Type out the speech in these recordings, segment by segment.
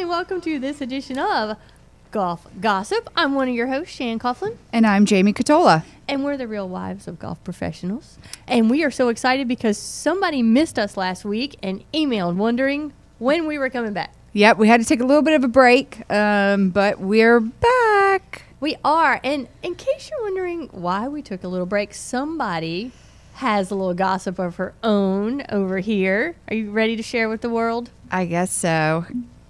and welcome to this edition of Golf Gossip. I'm one of your hosts, Shan Coughlin. And I'm Jamie Catola. And we're the real wives of golf professionals. And we are so excited because somebody missed us last week and emailed wondering when we were coming back. Yep, we had to take a little bit of a break, but we're back. We are. And in case you're wondering why we took a little break, somebody has a little gossip of her own over here. Are you ready to share with the world? I guess so.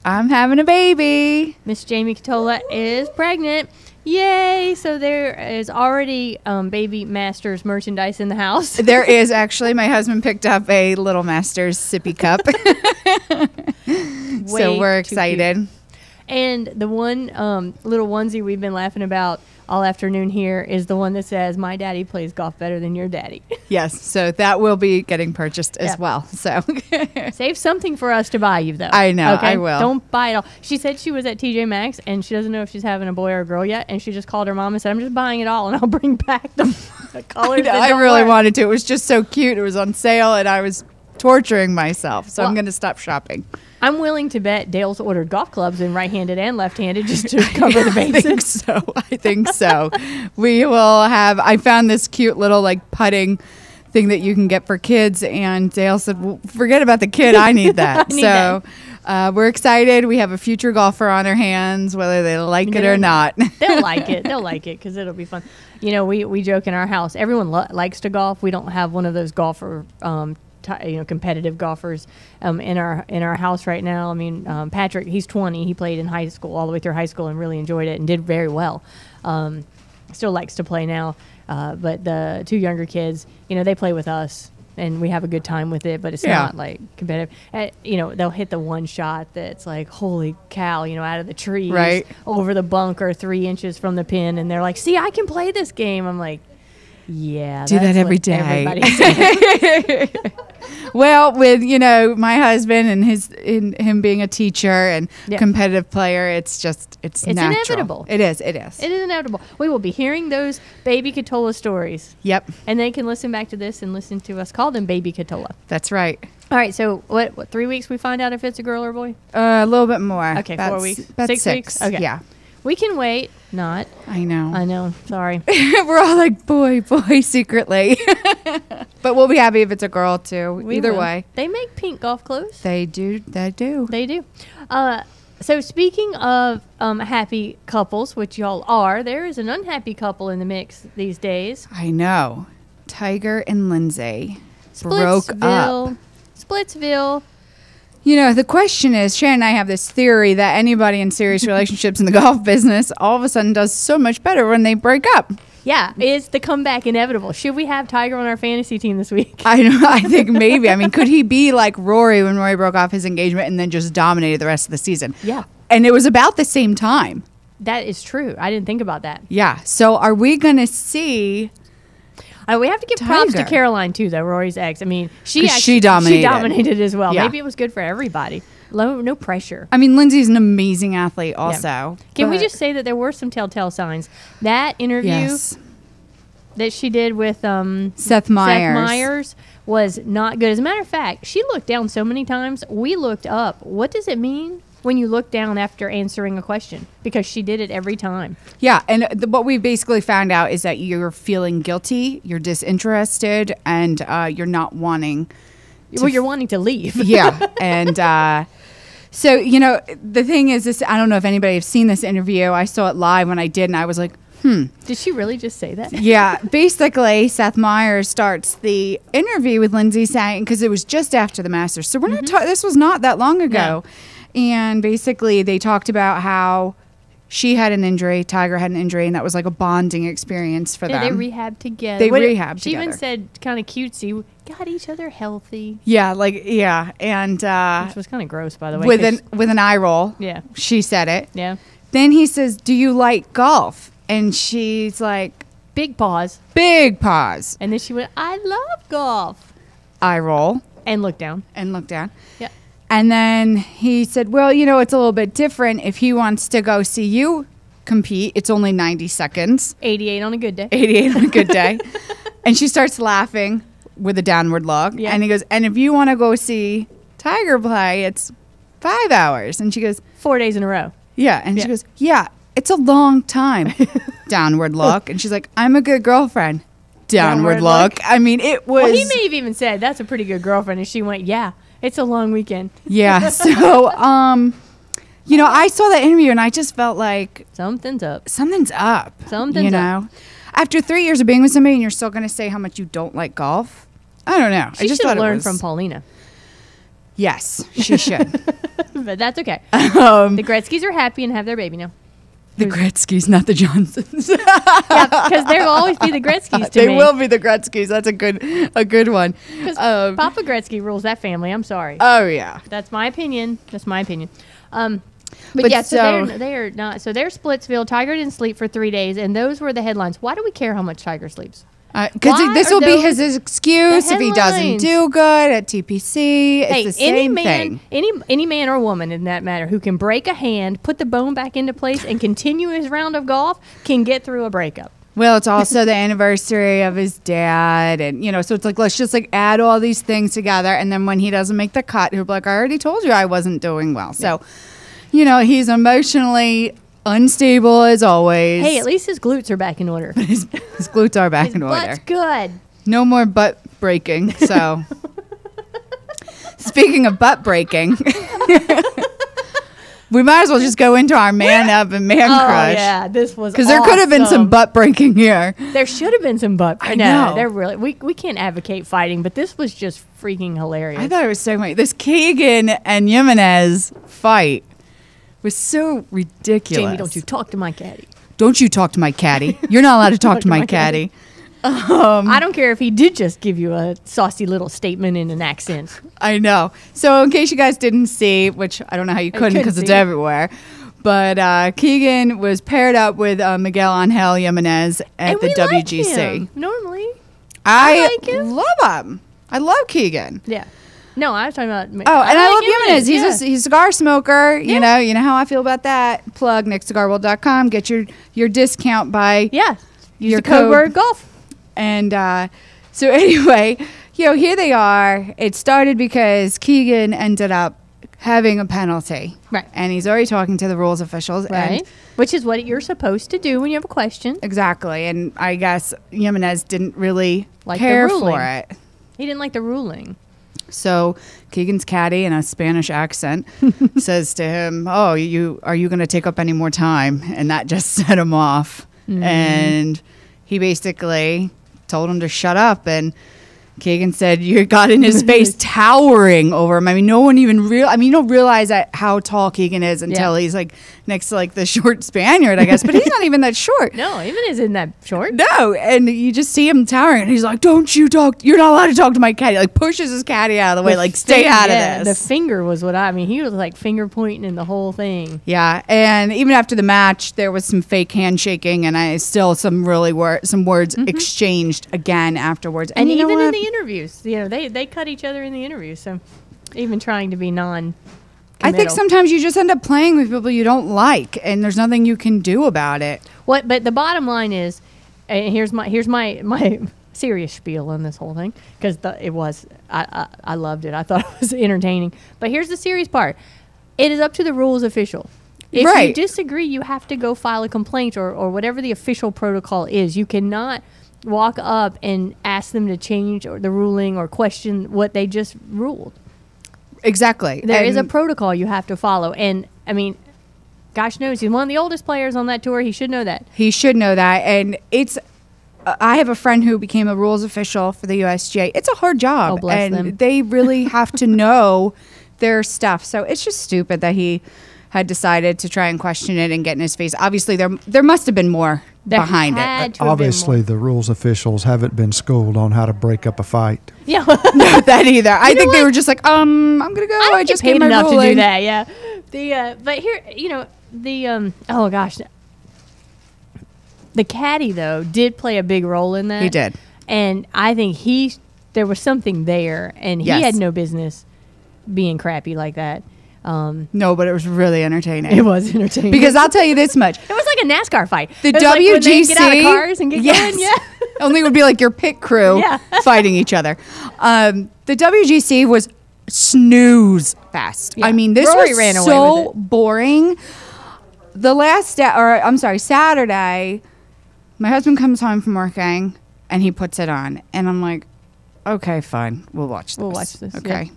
I'm having a baby. Miss Jamie Catola is pregnant. Yay! So there is already Baby Masters merchandise in the house. There is actually. My husband picked up a Little Masters sippy cup. So we're excited. And the one little onesie we've been laughing about all afternoon here is the one that says, "My daddy plays golf better than your daddy." Yes, so that will be getting purchased as well. So save something for us to buy you, though. I know, okay? I will. Don't buy it all. She said she was at TJ Maxx and she doesn't know if she's having a boy or a girl yet, and she just called her mom and said, "I'm just buying it all and I'll bring back the colors." I really wanted to. It was just so cute. It was on sale and I was torturing myself, so I'm going to stop shopping. I'm willing to bet Dale's ordered golf clubs in right-handed and left-handed just to cover the bases. I think so. We will have, I found this cute little like putting thing that you can get for kids, and Dale said, well, forget about the kid, I need that. We're excited. We have a future golfer on our hands, whether they like it or not. They'll like it. They'll like it because it'll be fun. You know, we joke in our house, everyone likes to golf. We don't have one of those golfer competitive golfers in our house right now. I mean, Patrick, he's 20. He played in high school, all the way through high school, and really enjoyed it and did very well. Still likes to play now, but the two younger kids, they play with us, and we have a good time with it. But it's not like competitive. They'll hit the one shot that's like, holy cow, out of the trees, right over the bunker, 3 inches from the pin, and they're like, "See, I can play this game." I'm like, yeah, do that every day. Well, with my husband and him being a teacher and competitive player, it's natural. Inevitable. It is inevitable. We will be hearing those Baby Catola stories. Yep. And they can listen back to this and listen to us call them Baby Catola. That's right. All right. So what 3 weeks we find out if it's a girl or a boy? A little bit more. Okay, about 4 weeks. About 6 weeks. Okay. Yeah. We can wait. Not. I know. Sorry. We're all like, boy, secretly. But we'll be happy if it's a girl, too. Either way. They make pink golf clothes. They do. They do. So speaking of happy couples, which y'all are, there is an unhappy couple in the mix these days. I know. Tiger and Lindsay broke up. Splitsville. The question is, Shannon and I have this theory that anybody in serious relationships in the golf business all of a sudden does so much better when they break up. Yeah, is the comeback inevitable? Should we have Tiger on our fantasy team this week? I think maybe. I mean, could he be like Rory when Rory broke off his engagement and then just dominated the rest of the season? Yeah. And it was about the same time. That is true. I didn't think about that. Yeah. So are we going to see... we have to give props to Caroline, too, though, Rory's ex. I mean, she dominated. She dominated as well. Yeah. Maybe it was good for everybody. No pressure. I mean, Lindsay's an amazing athlete also. Yeah. Can we just say that there were some telltale signs? That interview that she did with Seth Meyers was not good. As a matter of fact, she looked down so many times. We looked up. What does it mean when you look down after answering a question? Because she did it every time. Yeah, and what we basically found out is that you're feeling guilty, you're disinterested, and you're not wanting... you're wanting to leave. Yeah, and... So, the thing is, this. I don't know if anybody has seen this interview. I saw it live when I did, and I was like, Did she really just say that? Yeah. Basically, Seth Meyers starts the interview with Lindsay saying, because it was just after the Masters. So we're not this was not that long ago. No. And basically, they talked about how she had an injury, Tiger had an injury, and that was like a bonding experience for them. They rehabbed together. She even said kind of cutesy, got each other healthy. Yeah, and which was kind of gross, by the way. With an eye roll. Yeah, she said it. Yeah. Then he says, "Do you like golf?" And she's like, big pause. Big pause. And then she went, "I love golf." Eye roll. And look down. Yeah. And then he said, well, it's a little bit different. If he wants to go see you compete, it's only 90 seconds. 88 on a good day. 88 on a good day. And she starts laughing with a downward look. Yeah. And he goes, and if you want to go see Tiger play, it's 5 hours. And she goes, 4 days in a row. yeah. And she Yeah. goes, yeah, it's a long time. Downward look. And she's like, I'm a good girlfriend. Downward look. I mean, it was. Well, he may have even said, that's a pretty good girlfriend. And she went, yeah, it's a long weekend. Yeah. So, you know, I saw that interview and I just felt like Something's up. something's up. Something's you up. know, after 3 years of being with somebody and you're still going to say how much you don't like golf. I don't know. She I just should thought have it learned was, from Paulina. Yes, she should. But that's okay. The The Gretzkys are happy and have their baby now. Gretzkys, not the Johnsons. Yeah, because there will always be the Gretzkys to They me. will be the Gretzkys. That's a good one. 'Cause Papa Gretzky rules that family. I'm sorry. Oh yeah. That's my opinion. That's my opinion. But But yeah, so- they're not. So they're Splitsville. Tiger didn't sleep for 3 days, and those were the headlines. Why do we care how much Tiger sleeps? Because Why this are will be those his excuse the if he doesn't headlines? do good at TPC. It's Hey, the same man, thing. any man or woman in that matter who can break a hand, put the bone back into place, and continue his round of golf can get through a breakup. Well, it's also the anniversary of his dad, and you know, so it's like let's just like add all these things together, and then when he doesn't make the cut, he'll be like, "I already told you I wasn't doing well." So, you know, he's emotionally unstable as always. Hey, at least his glutes are back in order. his glutes are back His in order. butt's good. No more butt breaking. So, speaking of butt breaking, we might as well just go into our man up and man Oh crush. yeah, this was Because there could have been some awesome. butt breaking here. There should have been some butt. I No, know. they're really. We can't advocate fighting, but this was just freaking hilarious. I thought it was so funny. This Keegan and Jimenez fight was so ridiculous. Jamie, don't you talk to my caddy. Don't you talk to my caddy. You're not allowed to talk to my caddy. I don't care if he did just give you a saucy little statement in an accent. I know. So in case you guys didn't see, which I don't know how you couldn't couldn't because it's see. everywhere, but Keegan was paired up with Miguel Angel Jimenez at And the we like WGC. him, normally. I like him. love him. I love Keegan. Yeah. No, I was talking about. Oh, and I love Jimenez. Yeah. He's a cigar smoker. Yeah. You know how I feel about that. Plug nextcigarworld.com. Get your discount by Yeah. Use your the code code. word golf. And so anyway, you know, here they are. It started because Keegan ended up having a penalty. Right. And he's already talking to the rules officials. Right. And Which is what you're supposed to do when you have a question. exactly. And I guess Jimenez didn't really Like the care ruling. for it. He didn't like the ruling. So Keegan's caddy in a Spanish accent says to him, "Oh, are you going to take up any more time?" And that just set him off. And he basically told him to shut up. And Keegan said, "You got in his face, towering over him." I mean, no one even you don't realize that how tall Keegan is until he's like next to like the short Spaniard, I guess. But he's not even that short. No, even isn't that short. No, and you just see him towering, and he's like, "Don't you talk? You're not allowed to talk to my caddy." Like pushes his caddy out of the way, like stay out of this. The finger was what I mean. He was like finger pointing in the whole thing. Yeah, and even after the match, there was some fake handshaking, and I still some words exchanged again afterwards. And you know even in what? the interviews, you know, they cut each other in the interviews. So even trying to be non. I think sometimes you just end up playing with people you don't like, and there's nothing you can do about it. What? But the bottom line is, and here's my serious spiel on this whole thing because I loved it. I thought it was entertaining. But here's the serious part: it is up to the rules official. If you Right. disagree, you have to go file a complaint or whatever the official protocol is. You cannot walk up and ask them to change or the ruling or question what they just ruled. Exactly. There is a And protocol you have to follow. And, I mean, gosh knows, he's one of the oldest players on that tour. He should know that. he should know that. And it's. I have a friend who became a rules official for the USGA. It's a hard job, Oh, bless and them. they really have to know their stuff. So it's just stupid that he had decided to try and question it and get in his face. Obviously, there must have been more There behind had it. to have been Obviously, the rules officials haven't been schooled on how to break up a fight. Yeah. Not that either. I think they what? were just like, I'm gonna go. I don't just get gave paid my enough to do ruling. that. Yeah. But here, you know, oh gosh, the caddy though did play a big role in that. He did. And I think there was something there, and he Yes. had no business being crappy like that. No, but it was really entertaining. It was entertaining Because I'll tell you this much: it was like a NASCAR fight. the It was like when they WGC get out of cars and get going. Yeah. only would be like your pit crew Yeah. fighting each other. The WGC was snooze fest. Yeah. I mean, this Rory was ran away so with it. boring. Saturday, my husband comes home from working and he puts it on. And I'm like, okay, fine. We'll watch this. We'll watch this, Okay. yeah.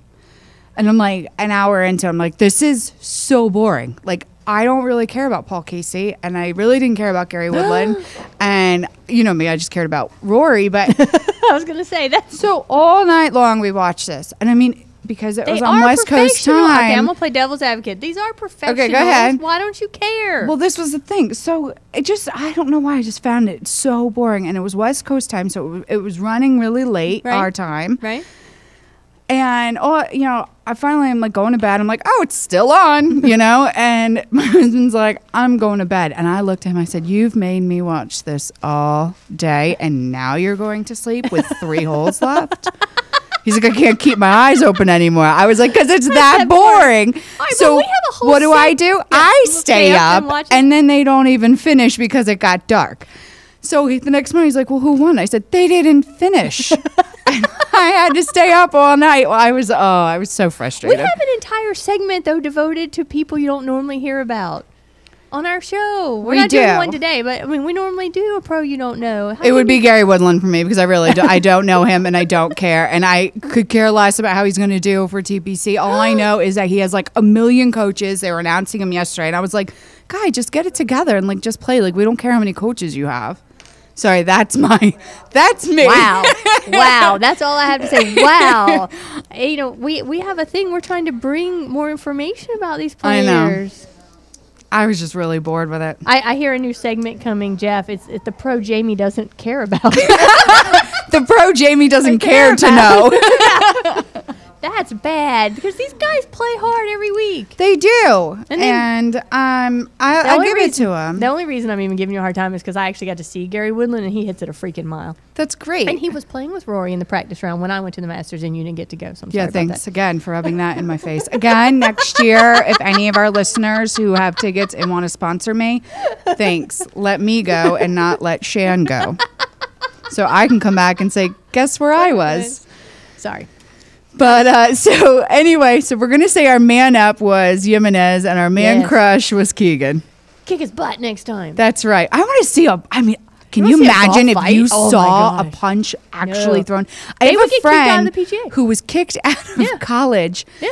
And I'm like, an hour into it, I'm like, this is so boring. Like, I don't really care about Paul Casey, and I really didn't care about Gary Woodland. And you know me, I just cared about Rory. But I was gonna say that. so all night long we watched this. And I mean, because it was They on are West Coast professional. Okay, I'm time. gonna play devil's advocate. These are professionals. Okay, go ahead. Why don't you care? Well, this was the thing. So I don't know why, I just found it so boring. And it was West Coast time, so it was running really late, Right. our time. right? And, I finally am like going to bed. I'm like, oh, it's still on, And my husband's like, I'm going to bed. And I looked at him, I said, you've made me watch this all day. And now you're going to sleep with 3 holes left? He's like, I can't keep my eyes open anymore. I was like, because it's that boring. but So we have a whole what do I set- do? Yeah, I we'll stay up, and watch it. and then they don't even finish because it got dark. So the next morning, he's like, well, who won? I said, they didn't finish. And I had to stay up all night. Well, I was so We frustrated. have an entire segment though devoted to people you don't normally hear about on our show. We're We not doing do. one today, but I mean we normally do a pro you don't know. How It would can be you- Gary Woodland for me because I really I don't know him and I don't care. And I could care less about how he's going to do for TPC. All I know is that he has like a million coaches. They were announcing him yesterday. And I was like, guy, just get it together and like just play. Like, we don't care how many coaches you have. Sorry, that's me. Wow. Wow. That's all I have to say. Wow. We have a thing. We're trying to bring more information about these I players. know. I was just really bored with it. I hear a new segment coming, Jeff. It's the pro Jamie doesn't care about. The pro Jamie doesn't care to know. That's bad because these guys play hard every week. They do. And And, then- I'll only give it to him. The only reason I'm even giving you a hard time is because I actually got to see Gary Woodland and he hits it a freaking mile. That's great. And he was playing with Rory in the practice round when I went to the Masters and you didn't get to go. So I'm Yeah, sorry about thanks that. again for rubbing that in my face. Again, next year, if any of our listeners who have tickets and want to sponsor me, thanks. Let me go and not let Shan go. So I can come back and say, guess where I was? Sorry. But so anyway, so we're going to say our man up was Jimenez and our man Yes. crush was Keegan. Kick his butt next time. That's right. I want to see can You you wanna see a imagine if golf you fight? Oh my saw a gosh. punch actually No. thrown? I They have would a get kicked out friend of the PGA. who was kicked out of Yeah. college Yeah.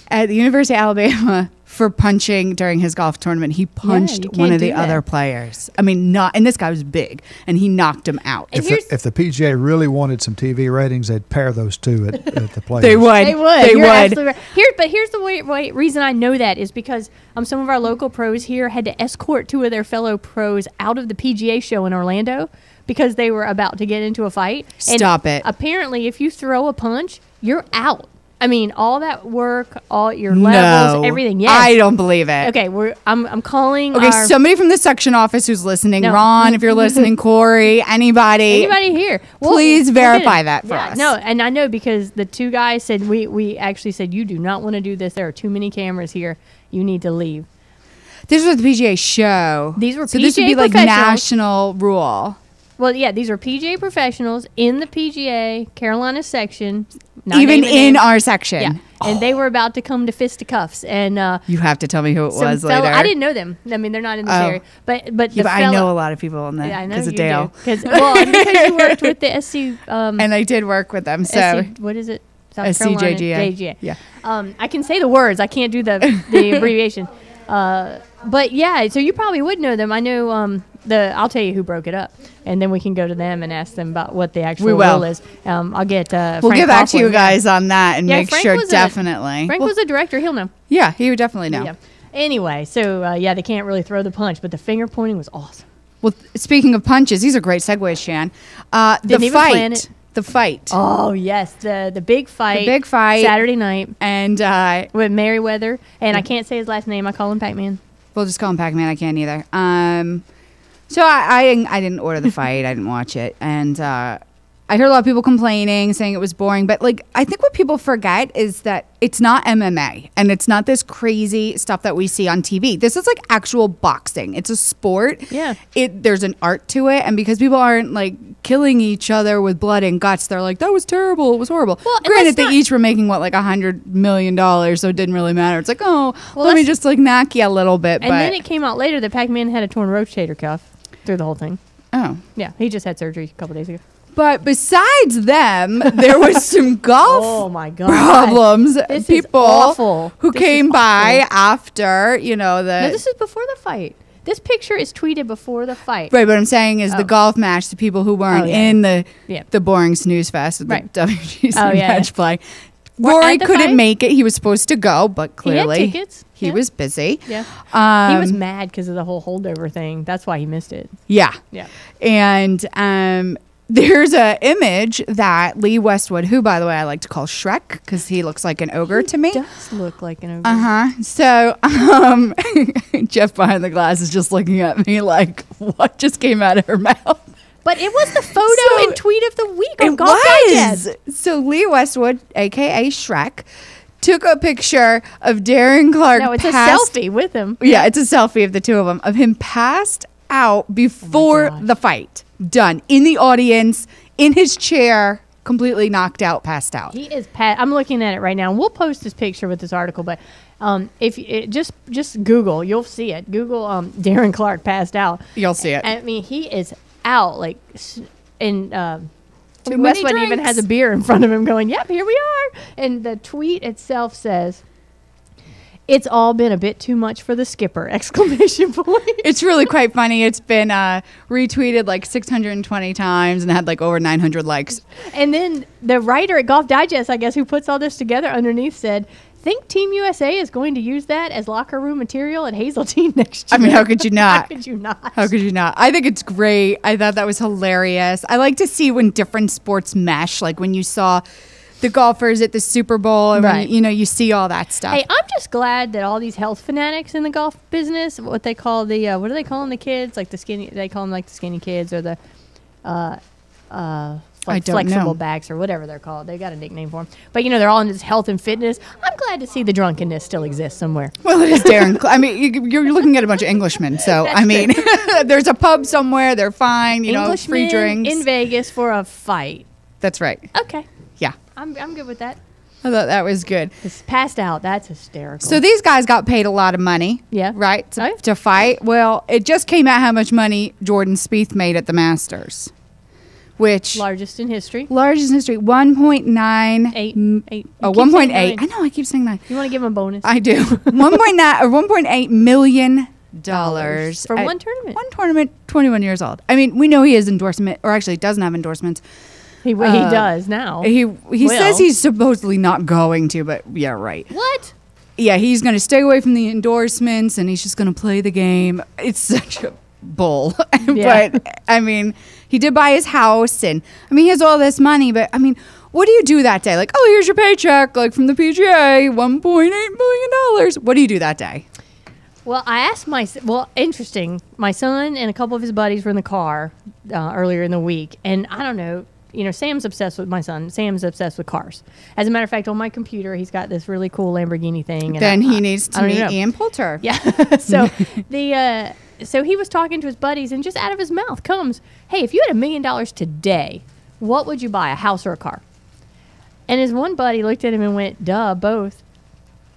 at the University of Alabama for punching during his golf tournament. He punched you one can't of the do that. other players. I mean, and this guy was big, and he knocked him out. And If here's- the PGA really wanted some TV ratings, they'd pair those two at the players. They would. They would. They You're would. absolutely right. Here's the reason I know that is because some of our local pros here had to escort 2 of their fellow pros out of the PGA show in Orlando because they were about to get into a fight. And Stop it. Apparently, if you throw a punch, you're out. I mean, all that work, all your levels, No, everything. Yes. I don't believe it. Okay, I'm calling. Okay, our, somebody from the section office who's listening, No. Ron, if you're listening, Corey, anybody here, please we'll get verify it. that for Yeah, us. No, and I know because the 2 guys said we actually said you do not want to do this. There are too many cameras here. You need to leave. This was the PGA show. These were so this would PGA be like professionals. national rule. Well, yeah, these are PGA professionals in the PGA Carolina section. not Even naming in names. our section. Yeah, and they were about to come to fisticuffs, and You have to tell me who it some was fellow, later. I didn't know them. I mean, they're not in this Oh. area, but Yeah, the but I fellow, know a lot of people in Yeah, I that know because you of Dale. because you worked with the SC. And I did work with them. So what is it? South SCJGA. Carolina? JGA. Yeah. I can say the words. I can't do the abbreviation. But yeah, so you probably would know them. I know I'll tell you who broke it up, and then we can go to them and ask them about what the actual We will. rule is. I'll get. we'll Frank get back to you Coughlin. guys on that and Yeah, make Frank sure was definitely. Frank Well, was a director. He'll know. yeah, he would definitely know. Yeah. Anyway, so yeah, they can't really throw the punch, but the finger pointing was awesome. Well, speaking of punches, these are great segues, Shan. Didn't The even plan fight. it. The fight. Oh yes, the big fight. The big fight. Saturday night And with Merriweather, and I can't say his last name. I call him Pac-Man. we'll just call him Pac-Man. I can't either. So I didn't order the fight. I didn't watch it. And I I heard a lot of people complaining, saying it was boring. But like, I think what people forget is that it's not MMA and it's not this crazy stuff that we see on TV. This is like actual boxing. It's a sport. Yeah. There's an art to it, and because people aren't like killing each other with blood and guts, they're like, that was terrible. It was horrible. Well, and granted, let's they each were making what, like $100 million, so it didn't really matter. It's like, oh, Well, let me let's- just like knock you a little bit. And but then it came out later that Pac-Man had a torn rotator cuff through the whole thing. oh. Yeah, he just had surgery a couple days ago. But besides them, there was some golf Oh my god. problems. This is People awful. who This came is by awful. after, the No, this is before the fight. This picture is tweeted before the fight. right. What I'm saying is the Oh. golf match. The people who weren't Oh, yeah. in the Yeah. boring snooze fest at the Right. WGC Oh, yeah. match play. Were Rory at the couldn't fight? make it. He was supposed to go, but He had clearly tickets. he Yeah. was busy. Yeah. Um, He was mad because of the whole holdover thing. That's why he missed it. Yeah. Yeah. And there's a image that Lee Westwood, who by the way I like to call Shrek because he looks like an ogre to me. Does look like an ogre. So Jeff behind the glass is just looking at me like, what just came out of her mouth? But it was the photo So- and tweet of the week on It Golf Digest. was. So Lee Westwood, aka Shrek, took a picture of Darren Clark. No, it's passed- a selfie with him. Yeah, it's a selfie of the two of them, of him passed out before gosh. the fight. Done. In the audience, in his chair, completely knocked out, passed out. He is I'm looking at it right now. And we'll post this picture with this article, but if it, just Google, you'll see it. Google Darren Clark passed out. You'll see it. I mean, he is out and Too many Westwood even drinks. has a beer in front of him going, yep, here we are. And the tweet itself says, it's all been a bit too much for the skipper, exclamation point. It's really quite funny. It's been retweeted like 620 times and had like over 900 likes. And then the writer at Golf Digest, I guess, who puts all this together underneath said, think Team USA is going to use that as locker room material at Hazeltine next I year. mean, how could you How not? could you not? How could you not? I think it's great. I thought that was hilarious. I like to see when different sports mesh, like when you saw the golfers at the Super Bowl, and Right. when, you see all that stuff. Hey, I'm just glad that all these health fanatics in the golf business, what they call the, what are they calling the kids? Like the skinny, they call them like the skinny kids or the, I don't flexible know. backs or whatever they're called. They got a nickname for them. But, they're all into this health and fitness. I'm glad to see the drunkenness still exists somewhere. Well, it is Darren. I mean, you're looking at a bunch of Englishmen. So, I mean, there's a pub somewhere. They're fine. Free Englishmen drinks. in Vegas for a fight. That's right. Okay. Yeah. I'm good with that. I thought that was good. It's passed out. That's hysterical. So these guys got paid a lot of money. Yeah. Right? Oh, yeah. To fight. Well, it just came out how much money Jordan Spieth made at the Masters, which largest in history. largest in history, 1.9. Eight. Oh, You keep saying 1.8. nine. I know. I keep saying 9. You want to give him a bonus? I do. 1.9 or 1.8 million dollars for at one tournament. One tournament, 21 years old. I mean, we know he has endorsement, or actually doesn't have endorsements. He does now. He Well. says he's supposedly not going to, but yeah, right. What? Yeah, he's going to stay away from the endorsements and he's just going to play the game. It's such a bull. Yeah. But I mean, he did buy his house and I mean, he has all this money, but I mean, what do you do that day? Like, oh, here's your paycheck, like from the PGA, $1.8 million. What do you do that day? Well, I asked interesting. My son and a couple of his buddies were in the car earlier in the week, and I don't know. Sam's obsessed with my son. Sam's obsessed with cars. As a matter of fact, on my computer, he's got this really cool Lamborghini thing. And Then I he needs to I don't meet even know. Ian Poulter. Yeah. So so he was talking to his buddies, and just out of his mouth comes, "Hey, if you had $1 million today, what would you buy, a house or a car?" And his one buddy looked at him and went, "Duh, both."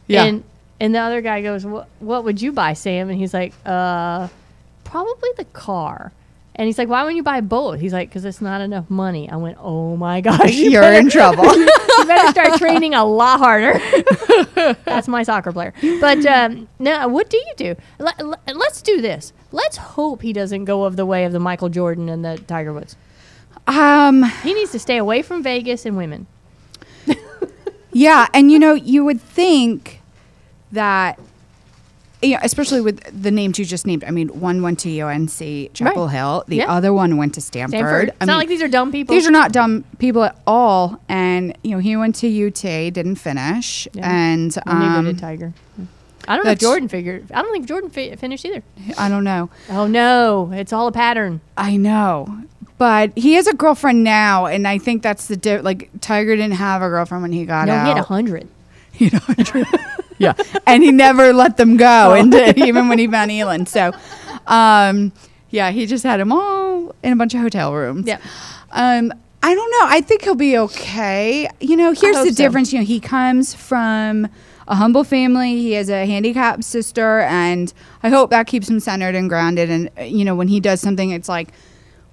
Yeah. And the other guy goes, "What would you buy, Sam?" And he's like, "Probably the car." And he's like, "Why wouldn't you buy both?" He's like, "Because it's not enough money." I went, "Oh my gosh, You're in trouble. you better start training a lot harder." That's my soccer player. But no, what do you do? Let's do this. Let's hope he doesn't go of the way of the Michael Jordan and the Tiger Woods. He needs to stay away from Vegas and women. Yeah, and you would think that, especially with the names you just named. I mean, one went to UNC Chapel Right. Hill, the Yeah. other one went to Stanford. Stanford. It's I not mean, like these are dumb people. these are not dumb people at all. And he went to UT, didn't finish, Yeah. and And neither did Tiger. I don't know if That's- Jordan figured. I don't think Jordan finished either. I don't know. Oh no, it's all a pattern. I know, But he has a girlfriend now, and I think that's like Tiger didn't have a girlfriend when he got No, out. he had 100. You know, yeah, and he never let them go, even when he found Elin. So, yeah, he just had them all in a bunch of hotel rooms. Yeah. I don't know. I think he'll be okay. You know, here's hope the so. difference. You know, he comes from a humble family. He has a handicapped sister, and I hope that keeps him centered and grounded. And you know, when he does something, it's like,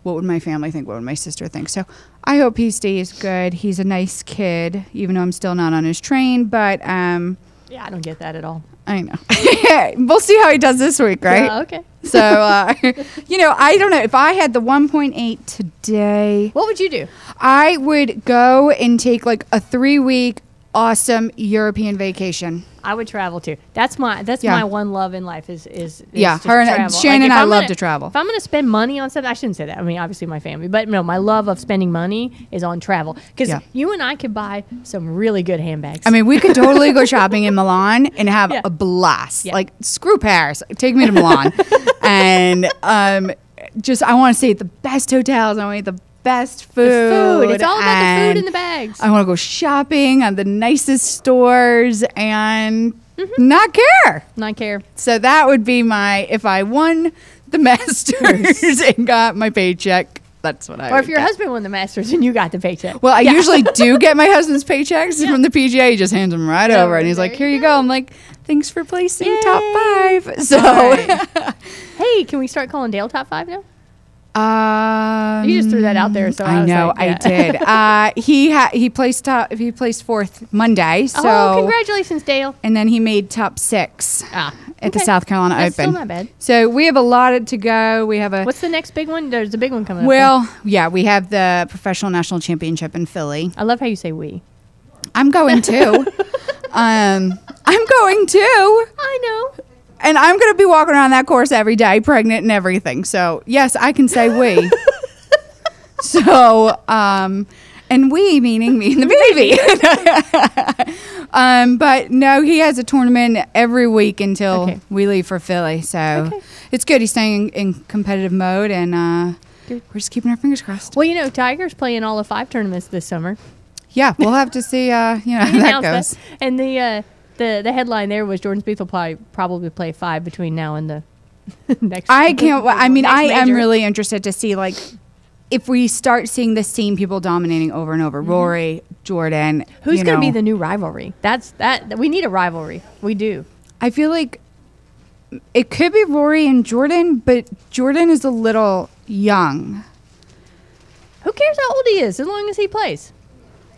what would my family think? What would my sister think? So I hope he stays good. He's a nice kid, even though I'm still not on his train. But Yeah, I don't get that at all. I know. We'll see how he does this week, right? Okay. So, you know, I don't know. If I had the 1.8 today, What would you do? I would go and take like a 3-week awesome European vacation. I would travel too. That's my Yeah. my one love in life is Yeah, just her and travel. Shannon and if I I'm love gonna- to travel. If I'm going to spend money on something, I shouldn't say that. I mean, obviously my family, but no, my love of spending money is on travel because Yeah. you and I could buy some really good handbags. I mean, we could totally go shopping in Milan and have Yeah. a blast. Yeah. Like, screw Paris. Take me to Milan. And just, I want to stay at the best hotels. I want to eat the best food. the food. It's all about the food and in the bags. I want to go shopping at the nicest stores and not care. Not care. So that would be if I won the Masters and got my paycheck, that's what I Or would if your get. husband won the Masters and you got the paycheck. Well, I usually do get my husband's paychecks from the PGA. He just hands them right over, and he's there like, you "Here you go." I'm like, "Thanks for placing Yay. top 5." So, Hey, can we start calling Dale top 5 now? you You just threw that out there, so I I was know like, I did. He placed 4th Monday. So, oh, congratulations, Dale. and then he made top 6 Ah, at the okay. South Carolina That's Open. still not bad. So we have a lot to go. We have a What's the next big one? There's a big one coming up. well, yeah, we have the Professional National Championship in Philly. I love how you say we. I'm going too. I'm going too. I know. And I'm going to be walking around that course every day, pregnant and everything. So, yes, I can say we. So, and we meaning me and the baby. But no, he has a tournament every week until Okay. we leave for Philly. So Okay. it's good. He's staying in competitive mode, and Good. we're just keeping our fingers crossed. Well, you know, Tiger's playing all of 5 tournaments this summer. Yeah, we'll have to see, how He that announced goes. And the headline there was Jordan Spieth will probably play 5 between now and the next. I can't. I mean, next I am major. really interested to see like if we start seeing the same people dominating over and over. Rory, Jordan. Who's you going to be know. the new rivalry? That we need a rivalry. We do. I feel like it could be Rory and Jordan, but Jordan is a little young. Who cares how old he is as long as he plays?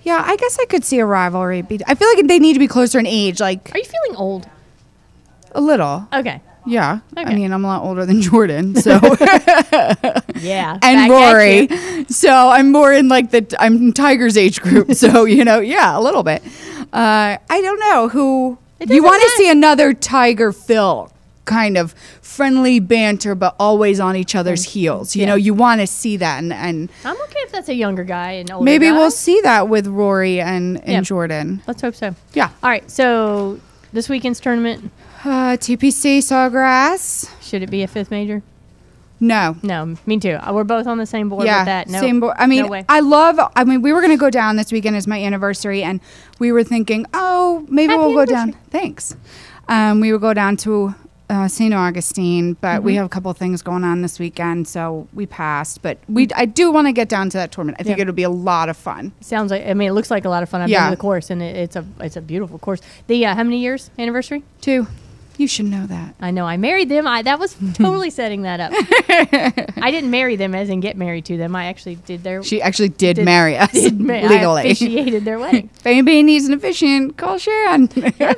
Yeah, I guess I could see a rivalry. I feel like they need to be closer in age, like Are you feeling old? a little. Okay. Yeah, I Okay. mean, I'm a lot older than Jordan, so Yeah. and back at Rory. you. So I'm more in like I'm Tiger's age group. So, yeah, a little bit. I don't know who It you doesn't want to matter. see another Tiger Phil kind of friendly banter, but always on each other's heels. You Yeah. know, you want to see that. And I'm okay if that's a younger guy and older maybe guy. we'll see that with Rory and Yeah. Jordan. Let's hope so. Yeah. All right. So this weekend's tournament, TPC Sawgrass. should it be a 5th major? No. No, me too. We're both on the same board Yeah, with that. No, same board. I mean, no way. we were going to go down this weekend as my anniversary, and we were thinking, oh, maybe Happy we'll go down. anniversary. Thanks. We will go down to St. Augustine, but Mm-hmm. we have a couple of things going on this weekend, so we passed. But I do want to get down to that tournament. I think Yeah. it'll be a lot of fun. Sounds like. I mean, it looks like a lot of fun. I've been Yeah. to the course, and it's a beautiful course. The how many years anniversary? 2. You should know that. I know. I married them. That was totally setting that up. I didn't marry them as in get married to them. I actually did their She actually did marry us I legally. officiated their wedding. If anybody needs an officiant, call Sharon.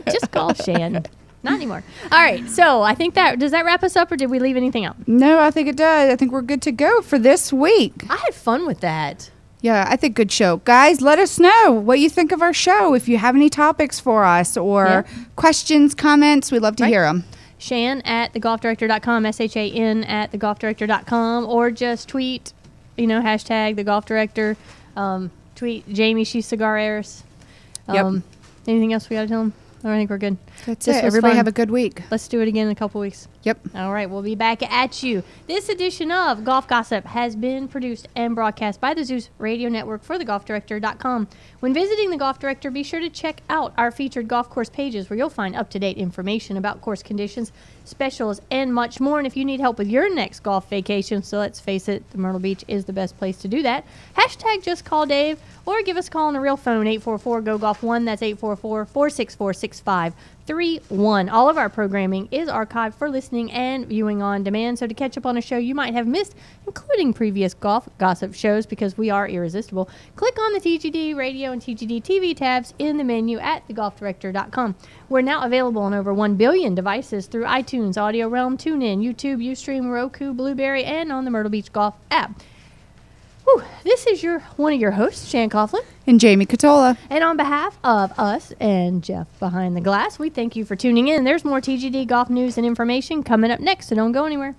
Just call Shan. Not anymore. All right. So I think does that wrap us up, or did we leave anything out? No, I think it does. I think we're good to go for this week. I had fun with that. Yeah, I think good show. Guys, let us know what you think of our show. If you have any topics for us or Yeah. questions, comments, we'd love to Right. hear them. Shan at thegolfdirector.com, SHAN at thegolfdirector.com, or just tweet, hashtag thegolfdirector. Tweet Jamie, she's Cigar Heiress. Yep. Anything else we got to tell them? I think we're good. That's This it. was Everybody fun. have a good week. Let's do it again in a couple weeks. Yep. All right, we'll be back at you. This edition of Golf Gossip has been produced and broadcast by the Zeus Radio Network for thegolfdirector.com. When visiting the Golf Director, be sure to check out our featured golf course pages where you'll find up-to-date information about course conditions, specials, and much more. And if you need help with your next golf vacation, so let's face it, the Myrtle Beach is the best place to do that, hashtag just call Dave or give us a call on the real phone, 844-GO-GOLF-1. That's 844-464-6531. All of our programming is archived for listening and viewing on demand. So to catch up on a show you might have missed, including previous golf gossip shows, because we are irresistible, click on the TGD Radio and TGD TV tabs in the menu at thegolfdirector.com. We're now available on over 1 billion devices through iTunes, Audio Realm, TuneIn, YouTube, Ustream, Roku, Blueberry, and on the Myrtle Beach Golf app. Whew, this is one of your hosts, Shan Coughlin. And Jamie Catola. And on behalf of us and Jeff behind the glass, we thank you for tuning in. There's more TGD golf news and information coming up next, so don't go anywhere.